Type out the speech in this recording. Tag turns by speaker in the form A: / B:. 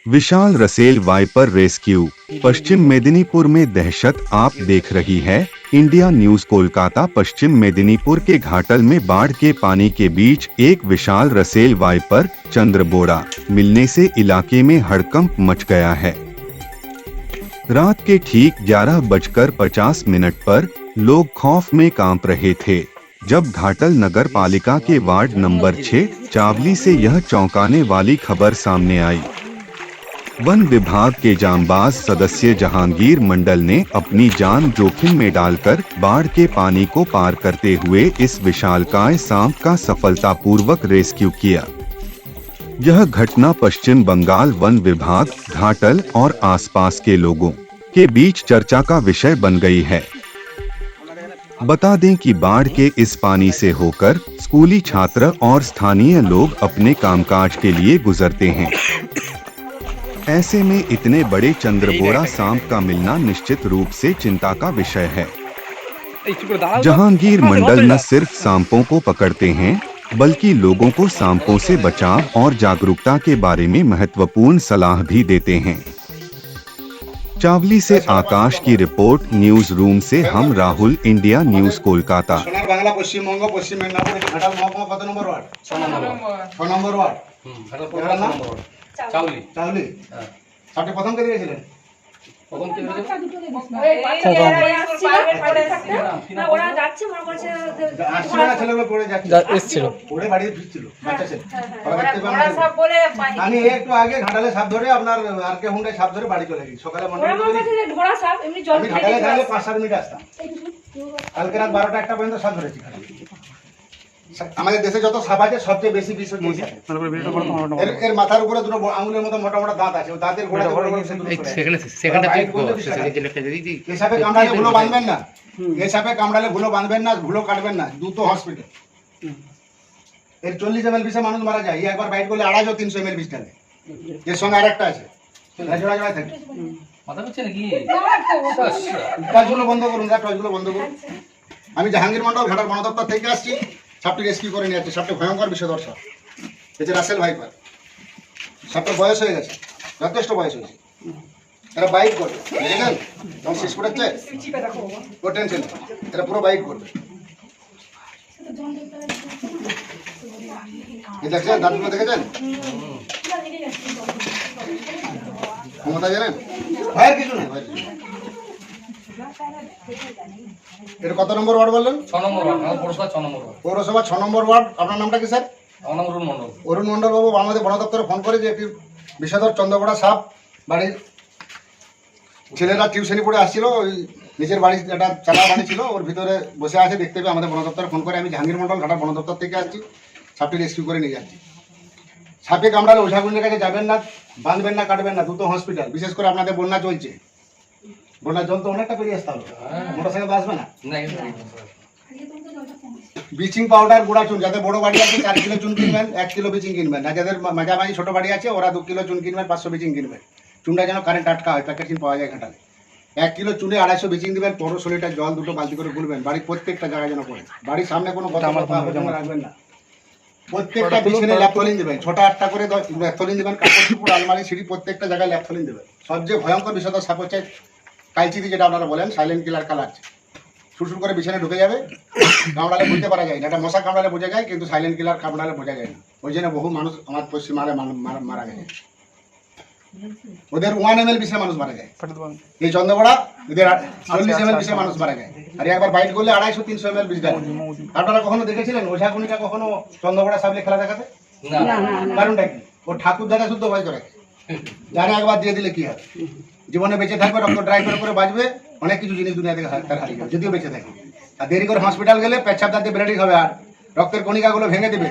A: विशाल Russell viper rescue. Paschim Medinipur में दहशत आप देख रही है। India news Kolkata. पश्चिम मेदिनीपुर के घाटल में बाढ़ के पानी के बीच एक विशाल रसेल वाइपर चंद्रबोड़ा मिलने से इलाके में हड़कंप मच गया है। रात के ठीक 11:50 पर लोग खौफ में कांप रहे थे जब घाटल नगर पालिका के वार्ड नंबर 6 चावली से यह चौंकाने वाली खबर सामने आई। वन विभाग के जांबाज सदस्य जहांगीर मंडल ने अपनी जान जोखिम में डालकर बाढ़ के पानी को पार करते हुए इस विशालकाय सांप का सफलतापूर्वक रेस्क्यू किया। यह घटना पश्चिम बंगाल वन विभाग, घाटल और आसपास के लोगों के बीच चर्चा का विषय बन गई है। बता दें कि बाढ़ के इस पानी से होकर स्कूली छात्र और स्थानीय लोग अपने कामकाज के लिए गुजरते हैं। ऐसे में इतने बड़े चंद्रबोड़ा सांप का मिलना निश्चित रूप से चिंता का विषय है। जहांगीर मंडल न सिर्फ सांपों को पकड़ते हैं बल्कि लोगों को सांपों से बचाव और जागरूकता के बारे में महत्वपूर्ण सलाह भी देते हैं। चावली से आकाश की रिपोर्ट। न्यूज रूम से हम राहुल, इंडिया न्यूज कोलकाता।
B: बांग्ला पश्चिमबंग पश्चिम मेदिनीपुर घाटाल महकुमा कत नंबर वार्ड? 6 নম্বর ওয়ার্ড। চাউলি চাউলি। সাথে প্রথম কে দিয়েছিলেন? প্রথম কে না ওরা যাচ্ছে মনে করছে আসছে না, ছেলেগুলো পড়ে যাচ্ছে এসেছিল, পড়ে বাড়ি ফিরছিল বাচ্চা ছেলে। ওরা সব বলে আমি একটু আগে ঘাটালে সাপ ধরে আপনার আরকে হুন্ডায় সাপ ধরে বাড়ি চলে গেছি। সকালে মনে করছে ঘোড়া সাপ এমনি জল আমি ঘাটালে গেলে 5-7 মিনিট আসতাম। কালকে রাত 12টা-1টা পর্যন্ত সাপ ধরেছি ঘাটালে। আমাদের দেশে যত সাপ আছে সবচেয়ে বেশি বিষ এর মাথার উপরে দুটো আঙুলের মতো মোটা মোটা দাঁত আছে। ও দাঁতের গোড়াতে এই সাপে কামড়ালে ভুলো বাঁধবেন না। এই সাপে কামড়ালে ভুলো বাঁধবেন না, ভুলো কাটবেন না, দ্রুত হসপিটাল। এর 40 ml বিষে মানুষ মারা যায়। একবার বাইট করলে 250-300 ml বিষ টানে। এর সঙ্গে আরেকটা আছে, জোড়া জোড়া থাকে। মাথা হচ্ছে নাকি? টর্চগুলো বন্ধ করুন, টর্চগুলো বন্ধ করুন। আমি জাহাঙ্গীর মন্ডল, ঘাটাল বন দপ্তর থেকে আসছি। সাপটি রেস্কিউ করে নিয়ে যাচ্ছে। সাপটি ভয়ঙ্কর বিষধর সাপ। এই যে রাসেল ভাইপার। সাপটার বয়স হয়ে গেছে, যথেষ্ট বয়স হয়েছে। এরা বাইট করবে, বুঝলেন? তখন শেষ করেছে ও টেনশন, এরা পুরো বাইট করবে। এই দেখছেন দাঁতগুলো, দেখেছেন ক্ষমতা জানেন? ভয়ের কিছু নেই, ভয়ের কিছু। এটা কত নম্বর ওয়ার্ড বললেন?
C: 6 নম্বর ওয়ার্ড, পৌরসভা 6 নম্বর ওয়ার্ড।
B: পৌরসভা 6 নম্বর ওয়ার্ড। আপনার নামটা কি স্যার?
C: আমার নাম অরুণ মণ্ডল।
B: অরুণ মণ্ডল বাবু আমাদের বন দপ্তরে ফোন করে যে একটি বিষধর চন্দ্রবড়া সাপ বাড়ির ছেলেরা টিউশনি পড়ে আসছিল, ওই নিজের বাড়ি একটা চালা বাড়ি ছিল, ওর ভিতরে বসে আছে, দেখতে পেয়ে আমাদের বন দপ্তরে ফোন করে আমি জাহাঙ্গীর মণ্ডল ঘাটাল বন দপ্তর থেকে আসছি। সাপটি রেস্কিউ করে নিয়ে যাচ্ছি। সাপে কামড়ালে ওঝাগুন্ডের কাছে যাবেন না, বাঁধবেন না, কাটবেন না, দ্রুত হসপিটাল। বিশেষ করে আপনাদের বন্যা চলছে, বন্যার জল তো অনেকটা পেরিয়ে আসতে হবে, মোটরসাইকেল আসবে না। ব্লিচিং পাউডার, গুঁড়া চুন, যাদের বড় বাড়ি আছে 4 কিলো চুন কিনবেন, 1 কিলো ব্লিচিং কিনবেন। আর যাদের মাঝামাঝি ছোট বাড়ি আছে ওরা 2 কিলো চুন কিনবেন, 500 ব্লিচিং কিনবেন। চুনটা যেন কারেন্ট আটকা হয়, প্যাকেট পাওয়া যায় ঘাটালে। 1 কিলো চুনে 250 ব্লিচিং দিবেন। 15 লিটার জল 2 বালতি করে গুলবেন। বাড়ির প্রত্যেকটা জায়গায় যেন পড়ে। বাড়ির সামনে কোনো কথা রাখবেন না। প্রত্যেকটা বিছানে ল্যাপথলিন দেবেন, 6টা-8টা করে ল্যাপথলিন দেবেন। কাপড় চোপড়, আলমারি, সিঁড়ি প্রত্যেকটা জায়গায় ল্যাপথলিন দেবেন। সবচেয়ে ভয়ঙ্কর বিষধর সাপ হচ্ছে কালচিতি, যেটা আপনারা বলেন সাইলেন্ট কিলার কালার। সুরসুর করে বিছানে ঢুকে যাবে, কামড়ালে বুঝতে পারা যায় না। এটা মশা কামড়ালে বোঝা যায়, কিন্তু সাইলেন্ট কিলার কামড়ালে বোঝা যায় না। ওই জন্য বহু মানুষ আমার পশ্চিমবাংলায় মারা গেছে। ওদের 1 ml বিষে মানুষ মারা যায়। এই চন্দ্রবড়া ওদের 40 ml বিষে মানুষ মারা যায়। আর একবার বাইট করলে 250-300 ml বিষ দেয়। আপনারা কখনো দেখেছিলেন ওঝাগুনিটা কখনো চন্দ্রবড়া সাপলে খেলা দেখাতে? কারণটা কি? ও ঠাকুর দাদা শুদ্ধ ভয় করে, জানে একবার দিয়ে দিলে কি হবে। জীবনে বেঁচে থাকবে, রক্ত ড্রাই করে বাঁচবে, অনেক কিছু জিনিস দুনিয়া থেকে হারিয়ে যাবে যদিও বেঁচে থাকে। আর দেরি করে হসপিটাল গেলে পেচ্ছাপ দাঁতে ব্লিডিং হবে আর রক্তের কণিকাগুলো ভেঙে দেবে।